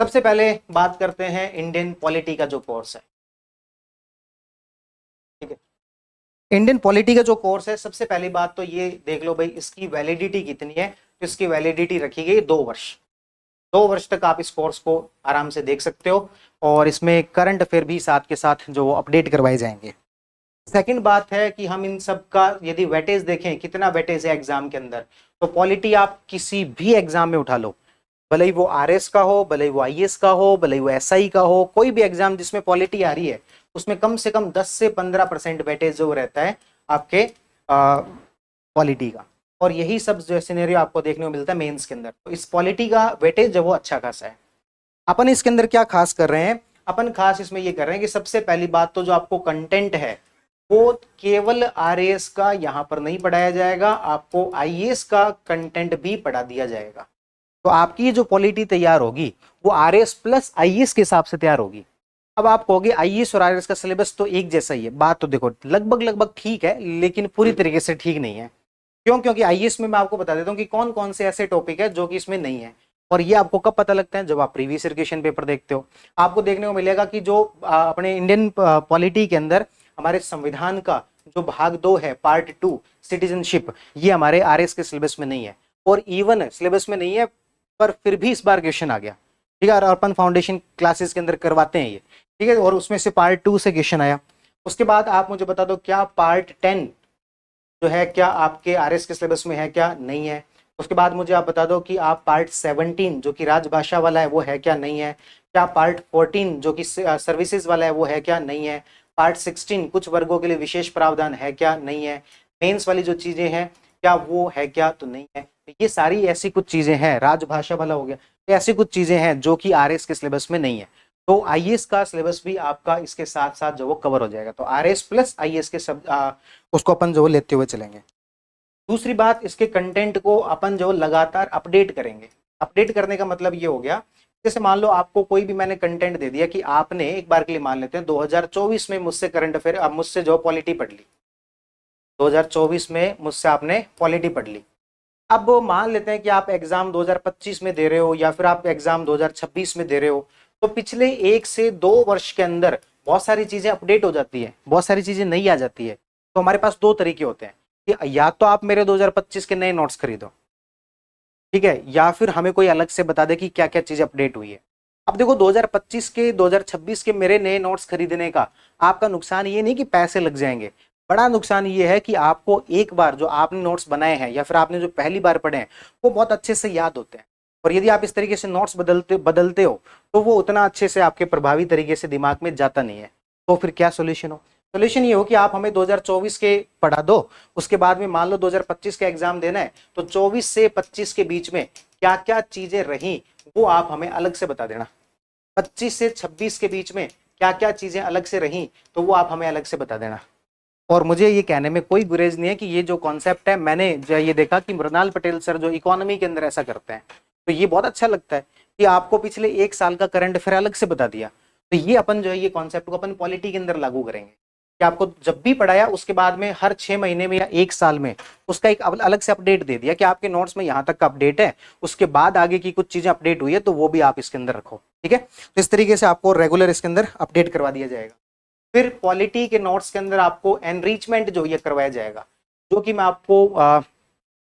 सबसे पहले बात करते हैं इंडियन पॉलिटी का जो कोर्स है। ठीक है, इंडियन पॉलिटी का जो कोर्स है, सबसे पहली बात तो ये देख लो भाई, इसकी वैलिडिटी कितनी है। तो इसकी वैलिडिटी रखी गई 2 वर्ष। 2 वर्ष तक आप इस कोर्स को आराम से देख सकते हो, और इसमें करंट अफेयर भी साथ के साथ जो अपडेट करवाए जाएंगे। सेकंड बात है कि हम इन सब का यदि वेटेज देखें, कितना वेटेज है एग्जाम के अंदर, तो पॉलिटी आप किसी भी एग्जाम में उठा लो, भले ही वो आरएस का हो, भले ही वो आईएएस का हो, भले ही वो एसआई का हो, कोई भी एग्जाम जिसमें पॉलिटी आ रही है, उसमें कम से कम 10 से 15% वेटेज जो रहता है आपके पॉलिटी का। और यही सब जो सिनेरियो आपको देखने को मिलता है मेंस के अंदर। तो इस पॉलिटी का वेटेज जो वो अच्छा खासा है। अपन इसके अंदर क्या खास कर रहे हैं, अपन खास इसमें ये कर रहे हैं कि सबसे पहली बात तो जो आपको कंटेंट है वो केवल आरएएस का यहां पर नहीं पढ़ाया जाएगा, आपको आईएएस का कंटेंट भी पढ़ा दिया जाएगा। तो आपकी जो पॉलिटी तैयार होगी वो आरएएस प्लस आईएएस के हिसाब से तैयार होगी। अब आप कहोगे आईएएस और आरएएस का सिलेबस तो एक जैसा ही है। बात तो देखो लगभग लगभग ठीक है, लेकिन पूरी तरीके से ठीक नहीं है। क्यों? क्योंकि आईएएस में मैं आपको बता देता हूं कि कौन कौन से ऐसे टॉपिक है जो कि इसमें नहीं है। और ये आपको कब पता लगता है? जब आप प्रीवियस ईयर क्वेश्चन पेपर देखते हो, आपको देखने को मिलेगा कि जो अपने इंडियन पॉलिटी के अंदर हमारे संविधान का जो भाग 2 है, पार्ट 2 सिटीजनशिप, ये हमारे आरएस के सिलेबस में नहीं है। और इवन सिलेबस में नहीं है, पर फिर भी इस बार क्वेश्चन आ गया। ठीक है, और अपन फाउंडेशन क्लासेस के अंदर करवाते हैं ये। ठीक है, और उसमें से पार्ट 2 से क्वेश्चन आया। उसके बाद आप मुझे बता दो, क्या पार्ट 10 जो है क्या आपके आरएस के सिलेबस में है क्या? नहीं है। उसके बाद मुझे आप बता दो कि आप पार्ट 17 जो कि राजभाषा वाला है वो है क्या? नहीं है। क्या पार्ट 14 जो कि सर्विसेज वाला है वो है क्या? नहीं है। पार्ट 16 कुछ वर्गों के लिए विशेष प्रावधान है क्या? नहीं है। मेंस वाली जो चीजें हैं क्या वो है क्या? तो नहीं है। ये सारी ऐसी कुछ चीजें हैं, राजभाषा वाला हो गया, ऐसी कुछ चीजें हैं जो कि आरएस के सिलेबस में नहीं है। तो आईएएस का सिलेबस भी आपका इसके साथ साथ जो वो कवर हो जाएगा। तो आरएस प्लस आईएएस के सब उसको अपन जो लेते हुए चलेंगे। दूसरी बात, इसके कंटेंट को अपन जो लगातार अपडेट करेंगे। अपडेट करने का मतलब ये हो गया, जैसे मान लो आपको कोई भी मैंने कंटेंट दे दिया कि आपने एक बार के लिए मान लेते हैं 2024 में मुझसे करंट अफेयर, मुझसे जो पॉलिटी पढ़ ली, 2024 में मुझसे आपने पॉलिटी पढ़ ली। अब मान लेते हैं कि आप एग्जाम 2025 में दे रहे हो, या फिर आप एग्जाम 2026 में दे रहे हो, तो पिछले 1 से 2 वर्ष के अंदर बहुत सारी चीजें अपडेट हो जाती है, बहुत सारी चीजें नहीं आ जाती है। तो हमारे पास 2 तरीके होते हैं कि या तो आप मेरे 2025 के नए नोट्स खरीदो, ठीक है, या फिर हमें कोई अलग से बता दे कि क्या क्या चीज अपडेट हुई है। अब देखो 2025 के 2026 के मेरे नए नोट्स खरीदने का आपका नुकसान ये नहीं कि पैसे लग जाएंगे, बड़ा नुकसान ये है कि आपको एक बार जो आपने नोट्स बनाए हैं या फिर आपने जो पहली बार पढ़े हैं वो बहुत अच्छे से याद होते हैं। और यदि आप इस तरीके से नोट्स बदलते हो तो वो उतना अच्छे से आपके प्रभावी तरीके से दिमाग में जाता नहीं है। तो फिर क्या सोल्यूशन हो? सोल्यूशन ये हो कि आप हमें 2024 के पढ़ा दो, उसके बाद में मान लो 2025 का एग्जाम देना है, तो 24 से 25 के बीच में क्या क्या चीजें रही वो आप हमें अलग से बता देना। 25 से 26 के बीच में क्या क्या चीजें अलग से रही तो वो आप हमें अलग से बता देना। और मुझे ये कहने में कोई गुरेज नहीं है कि ये जो कॉन्सेप्ट है, मैंने जो ये देखा कि मृणाल पटेल सर जो इकोनॉमी के अंदर ऐसा करते हैं, तो ये बहुत अच्छा लगता है कि आपको पिछले 1 साल का करंट अफेयर अलग से बता दिया। तो ये अपन जो है ये कॉन्सेप्ट को अपन पॉलिटी के अंदर लागू करेंगे कि आपको जब भी पढ़ाया उसके बाद में हर 6 महीने में या 1 साल में उसका एक अलग से अपडेट दे दिया कि आपके नोट्स में यहाँ तक का अपडेट है, उसके बाद आगे की कुछ चीजें अपडेट हुई है तो वो भी आप इसके अंदर रखो। ठीक है, तो इस तरीके से आपको रेगुलर इसके अंदर अपडेट करवा दिया जाएगा। फिर पॉलिटी के नोट्स के अंदर आपको एनरिचमेंट जो ये करवाया जाएगा, जो कि मैं आपको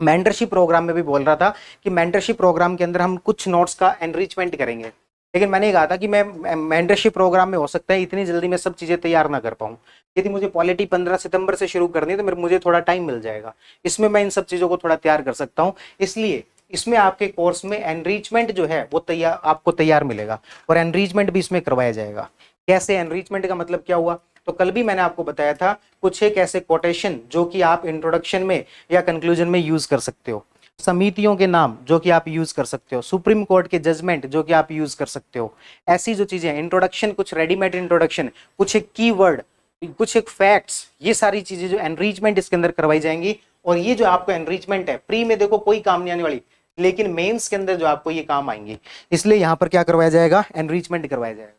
मेंटरशिप प्रोग्राम में भी बोल रहा था कि मेंटरशिप प्रोग्राम के अंदर हम कुछ नोट्स का एनरिचमेंट करेंगे। लेकिन मैंने कहा था कि मैं मेंटरशिप प्रोग्राम में हो सकता है इतनी जल्दी मैं सब चीजें तैयार ना कर पाऊँ। यदि मुझे पॉलिटी 15 सितंबर से शुरू करनी है तो मुझे थोड़ा टाइम मिल जाएगा, इसमें मैं इन सब चीजों को थोड़ा तैयार कर सकता हूँ। इसलिए इसमें आपके कोर्स में एनरिचमेंट जो है वो तैयार आपको तैयार मिलेगा, और एनरिचमेंट भी इसमें करवाया जाएगा। कैसे? एनरिचमेंट का मतलब क्या हुआ? तो कल भी मैंने आपको बताया था कुछ एक ऐसे कोटेशन जो कि आप इंट्रोडक्शन में या कंक्लूजन में यूज कर सकते हो, समितियों के नाम जो कि आप यूज कर सकते हो, सुप्रीम कोर्ट के जजमेंट जो कि आप यूज कर सकते हो। ऐसी जो चीजें, इंट्रोडक्शन, कुछ रेडीमेड इंट्रोडक्शन, कुछ एक कीवर्ड, कुछ एक फैक्ट्स, ये सारी चीजें जो एनरिचमेंट इसके अंदर करवाई जाएंगी। और ये जो आपको एनरिचमेंट है प्री में देखो कोई काम नहीं आने वाली, लेकिन मेंस के अंदर जो आपको ये काम आएंगी, इसलिए यहां पर क्या करवाया जाएगा? एनरिचमेंट करवाया जाएगा।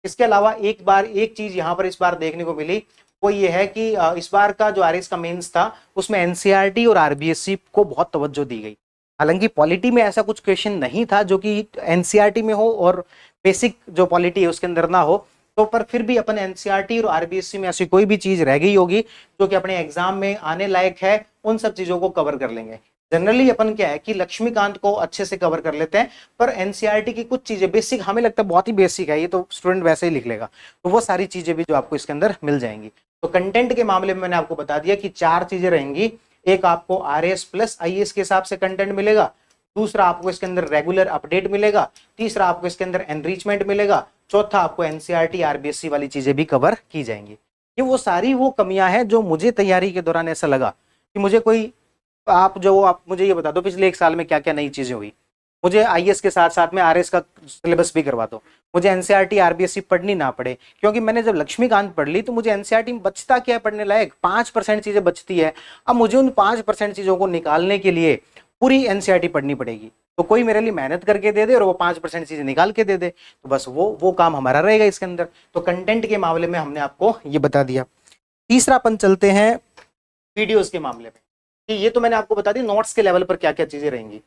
इसके अलावा एक चीज यहां पर इस बार देखने को मिली, वो ये है कि इस बार का जो आरएस का मेंस था उसमें एनसीईआरटी और आरबीएससी को बहुत तवज्जो दी गई। हालांकि पॉलिटी में ऐसा कुछ क्वेश्चन नहीं था जो कि एनसीईआरटी में हो और बेसिक जो पॉलिटी है उसके अंदर ना हो, तो पर फिर भी अपन एनसीईआरटी और आरबीएससी में ऐसी कोई भी चीज रह गई होगी जो कि अपने एग्जाम में आने लायक है, उन सब चीजों को कवर कर लेंगे। जनरली अपन क्या है कि लक्ष्मीकांत को अच्छे से कवर कर लेते हैं, पर एनसीईआरटी की कुछ चीजें बेसिक हमें लगता है बहुत ही बेसिक है, ये तो स्टूडेंट वैसे ही लिख लेगा, तो वो सारी चीजें भी जो आपको इसके अंदर मिल जाएंगी। तो कंटेंट के मामले में मैंने आपको बता दिया कि 4 चीजें रहेंगी। एक आपको आरएस प्लस आईएएस के हिसाब से कंटेंट मिलेगा, दूसरा आपको इसके अंदर रेगुलर अपडेट मिलेगा, तीसरा आपको इसके अंदर एनरिचमेंट मिलेगा, चौथा आपको एनसीईआरटी आरबीएससी वाली चीजें भी कवर की जाएंगी। ये वो सारी वो कमियां हैं जो मुझे तैयारी के दौरान ऐसा लगा कि मुझे कोई, आप मुझे ये बता दो पिछले 1 साल में क्या क्या नई चीजें हुई। मुझे आईएएस के साथ साथ में आरएस का सिलेबस भी करवा दो, मुझे एनसीईआरटी आरबीएससी पढ़नी ना पड़े, क्योंकि मैंने जब लक्ष्मीकांत पढ़ ली तो मुझे एनसीईआरटी में बचता क्या है पढ़ने लायक, 5% चीजें बचती है। अब मुझे उन 5% चीजों को निकालने के लिए पूरी एनसीईआरटी पढ़नी पड़ेगी, तो कोई मेरे लिए मेहनत करके दे दे और वो 5% चीजें निकाल के दे दे, तो बस वो काम हमारा रहेगा इसके अंदर। तो कंटेंट के मामले में हमने आपको ये बता दिया। तीसरा अपन चलते हैं वीडियोस के मामले में, कि ये तो मैंने आपको बता दी नोट्स के लेवल पर क्या क्या चीजें रहेंगी।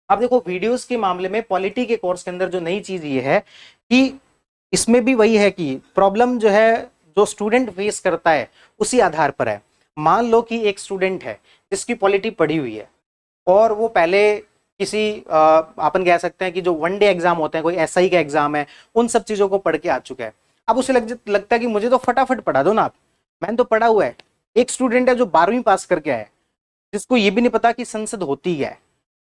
अब देखो वीडियोस के मामले में पॉलिटी के कोर्स के अंदर जो नई चीज ये है कि इसमें भी वही है कि प्रॉब्लम जो है जो स्टूडेंट फेस करता है उसी आधार पर है। मान लो कि एक स्टूडेंट है जिसकी पॉलिटी पढ़ी हुई है और वो पहले किसी अपन कह सकते हैं कि जो 1 डे एग्जाम होते हैं, कोई एसआई का एग्जाम है, उन सब चीजों को पढ़ के आ चुका है। अब उसे लगता है कि मुझे तो फटाफट पढ़ा दो ना आप, मैंने तो पढ़ा हुआ है। एक स्टूडेंट है जो 12वीं पास करके आया है, जिसको ये भी नहीं पता कि संसद होती है,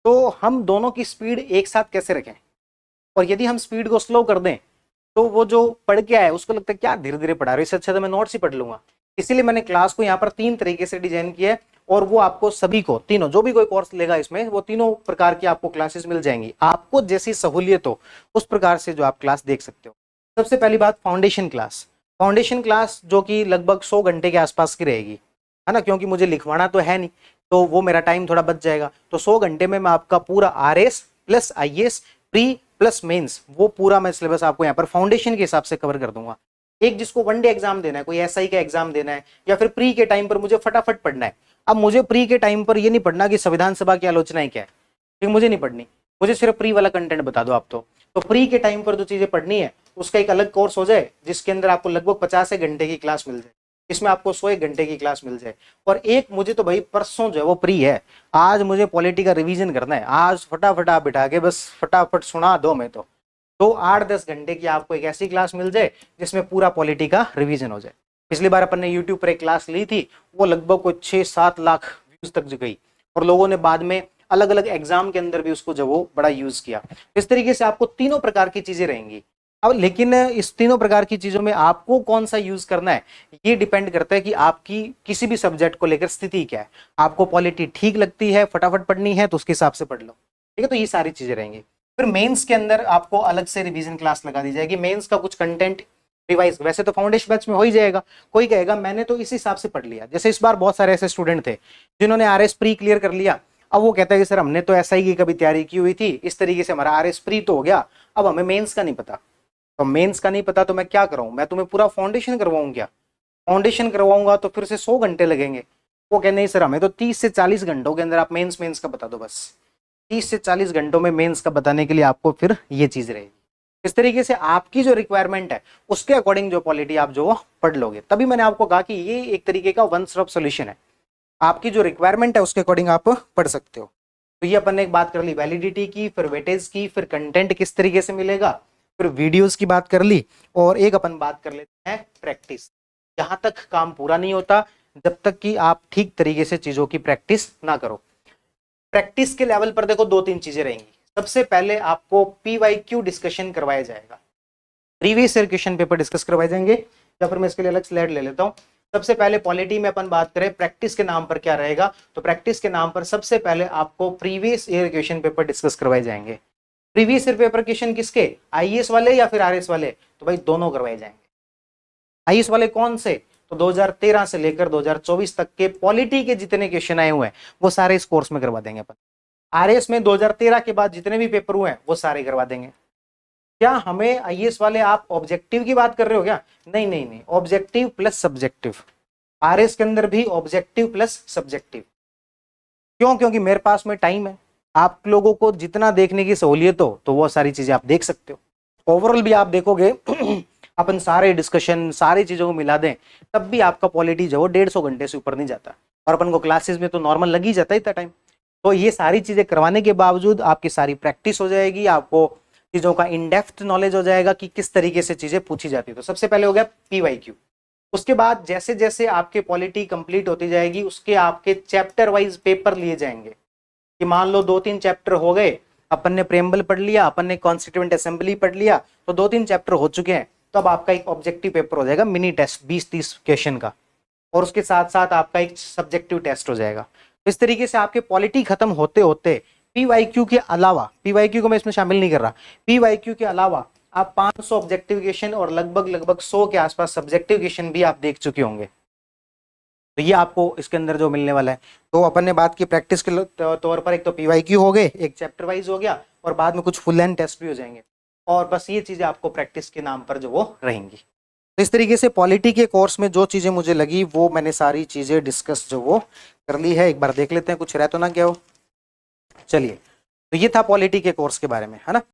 तो हम दोनों की स्पीड एक साथ कैसे रखें? और यदि हम स्पीड को स्लो कर दें तो वो जो पढ़ के आया है उसको लगता है क्या धीरे धीरे पढ़ा रहे हो, इससे अच्छा तो मैं नोट्स ही पढ़ लूंगा। इसीलिए मैंने क्लास को यहाँ पर 3 तरीके से डिजाइन किया है, और वो आपको सभी को तीनों जो भी कोई कोर्स लेगा इसमें वो तीनों प्रकार की आपको क्लासेस मिल जाएंगी, आपको जैसी सहूलियत हो उस प्रकार से जो आप क्लास देख सकते हो। सबसे पहली बात फाउंडेशन क्लास। फाउंडेशन क्लास जो कि लगभग 100 घंटे के आसपास की रहेगी, है ना, क्योंकि मुझे लिखवाना तो है नहीं, तो वो मेरा टाइम थोड़ा बच जाएगा। तो 100 घंटे में मैं आपका पूरा RS plus IAS pre plus mains वो पूरा मैं सिलेबस आपको यहाँ पर फाउंडेशन के हिसाब से कवर कर दूंगा। एक जिसको 1 डे एग्जाम देना है, कोई एसआई का एग्जाम देना है, या फिर प्री के टाइम पर मुझे फटाफट पढ़ना है। अब मुझे प्री के टाइम पर ये नहीं पढ़ना कि संविधान सभा की आलोचना क्या है, ठीक, मुझे नहीं पढ़नी, मुझे सिर्फ प्री वाला कंटेंट बता दो आप। तो प्री के टाइम पर जो चीजें पढ़नी है उसका एक अलग कोर्स हो जाए, जिसके अंदर आपको लगभग 50 घंटे की क्लास मिल जाए, इसमें आपको 100 घंटे की क्लास मिल जाए। और एक मुझे तो भाई परसों जो है वो प्री है, आज मुझे पॉलिटी का रिवीजन करना है, आज फटाफट आप बिठा के बस फटाफट सुना दो, मैं तो 8-10 घंटे की आपको एक ऐसी क्लास मिल जाए जिसमें पूरा पॉलिटी का रिवीजन हो जाए। पिछली बार अपन ने यूट्यूब पर एक क्लास ली थी, वो लगभग कोई 6-7 लाख व्यूज तक गई, और लोगों ने बाद में अलग अलग एग्जाम के अंदर भी उसको जो वो बड़ा यूज किया। इस तरीके से आपको तीनों प्रकार की चीजें रहेंगी। अब लेकिन इस तीनों प्रकार की चीजों में आपको कौन सा यूज करना है ये डिपेंड करता है कि आपकी किसी भी सब्जेक्ट को लेकर स्थिति क्या है। आपको पॉलिटी ठीक लगती है, फटाफट पढ़नी है, तो उसके हिसाब से पढ़ लो, ठीक है। तो ये सारी चीजें रहेंगी। फिर मेंस के अंदर आपको अलग से रिवीजन क्लास लगा दी जाएगी, मेंस का कुछ कंटेंट रिवाइज वैसे तो फाउंडेशन बैच में हो ही जाएगा। कोई कहेगा मैंने तो इस हिसाब से पढ़ लिया, जैसे इस बार बहुत सारे ऐसे स्टूडेंट थे जिन्होंने आरएस प्री क्लियर कर लिया, अब वो कहता है कि सर हमने तो एसआई की कभी तैयारी की हुई थी, इस तरीके से हमारा आरएस प्री तो हो गया, अब हमें मेंस का नहीं पता। तो मेंस का नहीं पता तो मैं क्या कराऊं, मैं तुम्हें पूरा फाउंडेशन करवाऊं क्या? फाउंडेशन करवाऊंगा तो फिर से 100 घंटे लगेंगे। वो कह नहीं सर हमें तो 30 से 40 घंटों के अंदर आप मेंस का बता दो, बस 30 से 40 घंटों में मेंस का बताने के लिए आपको फिर ये चीज रहेगी। इस तरीके से आपकी जो रिक्वायरमेंट है उसके अकॉर्डिंग जो पॉलिटी आप जो पढ़ लोगे। तभी मैंने आपको कहा कि ये एक तरीके का वन स्टॉप सोल्यूशन है, आपकी जो रिक्वायरमेंट है उसके अकॉर्डिंग आप पढ़ सकते हो। तो ये अपन ने एक बात कर ली वैलिडिटी की, फिर वेटेज की, फिर कंटेंट किस तरीके से मिलेगा, फिर वीडियोस की बात कर ली, और एक अपन बात कर लेते हैं प्रैक्टिस। यहां तक काम पूरा नहीं होता जब तक कि आप ठीक तरीके से चीजों की प्रैक्टिस ना करो। प्रैक्टिस के लेवल पर देखो 2-3 चीजें रहेंगी। सबसे पहले आपको पीवाईक्यू डिस्कशन करवाया जाएगा, previous year question paper discuss करवाए जाएंगे, या फिर मैं इसके लिए अलग स्लाइड ले लेता हूं। सबसे पहले पॉलिटी में अपन बात करें प्रैक्टिस के नाम पर क्या रहेगा, तो प्रैक्टिस के नाम पर सबसे पहले आपको previous year question paper discuss करवाए जाएंगे। प्रीवियस ईयर पेपर क्वेश्चन किसके, आईएएस वाले या फिर आरएस वाले, तो भाई दोनों करवाए जाएंगे। आईएएस वाले कौन से, तो 2013 से लेकर 2024 तक के पॉलिटी के जितने क्वेश्चन आए हुए हैं वो सारे इस कोर्स में करवा देंगे अपन। आरएस में 2013 के बाद जितने भी पेपर हुए हैं वो सारे करवा देंगे। क्या हमें आईएएस वाले आप ऑब्जेक्टिव की बात कर रहे हो क्या? नहीं नहीं नहीं, ऑब्जेक्टिव प्लस सब्जेक्टिव। आरएस के अंदर भी ऑब्जेक्टिव प्लस सब्जेक्टिव। क्यों? क्योंकि मेरे पास में टाइम है, आप लोगों को जितना देखने की सहूलियत हो तो वो सारी चीजें आप देख सकते हो। ओवरऑल भी आप देखोगे अपन सारे डिस्कशन सारी चीजों को मिला दें तब भी आपका पॉलिटी जो 150 घंटे से ऊपर नहीं जाता, और अपन को क्लासेस में तो नॉर्मल लग ही जाता है इतना टाइम। तो ये सारी चीजें करवाने के बावजूद आपकी सारी प्रैक्टिस हो जाएगी, आपको चीजों का इन डेप्थ नॉलेज हो जाएगा कि किस तरीके से चीजें पूछी जाती है। तो सबसे पहले हो गया PYQ। उसके बाद जैसे जैसे आपके पॉलिटी कंप्लीट होती जाएगी उसके आपके चैप्टर वाइज पेपर लिए जाएंगे कि मान लो 2-3 चैप्टर हो गए, अपन ने प्रेम्बल पढ़ लिया, अपन ने कॉन्स्टिट्यूएंट असेंबली पढ़ लिया, तो 2-3 चैप्टर हो चुके हैं, तो अब आपका एक ऑब्जेक्टिव पेपर हो जाएगा मिनी टेस्ट 20-30 क्वेश्चन का, और उसके साथ साथ आपका एक सब्जेक्टिव टेस्ट हो जाएगा। तो इस तरीके से आपके पॉलिटी खत्म होते होते PYQ के अलावा, PYQ को मैं इसमें शामिल नहीं कर रहा, PYQ के अलावा आप 500 ऑब्जेक्टिव क्वेश्चन और लगभग 100 के आसपास सब्जेक्टिव क्वेश्चन भी आप देख चुके होंगे। तो ये आपको इसके अंदर जो मिलने वाला है, तो अपन ने बात की प्रैक्टिस के तौर पर एक तो PYQ हो गए, एक चैप्टर वाइज हो गया, और बाद में कुछ फुल एंड टेस्ट भी हो जाएंगे, और बस ये चीजें आपको प्रैक्टिस के नाम पर जो वो रहेंगी। तो इस तरीके से पॉलिटी के कोर्स में जो चीजें मुझे लगी वो मैंने सारी चीजें डिस्कस जो वो कर ली है। एक बार देख लेते हैं कुछ रह तो ना क्या हो। चलिए, तो ये था पॉलिटी के कोर्स के बारे में, है ना।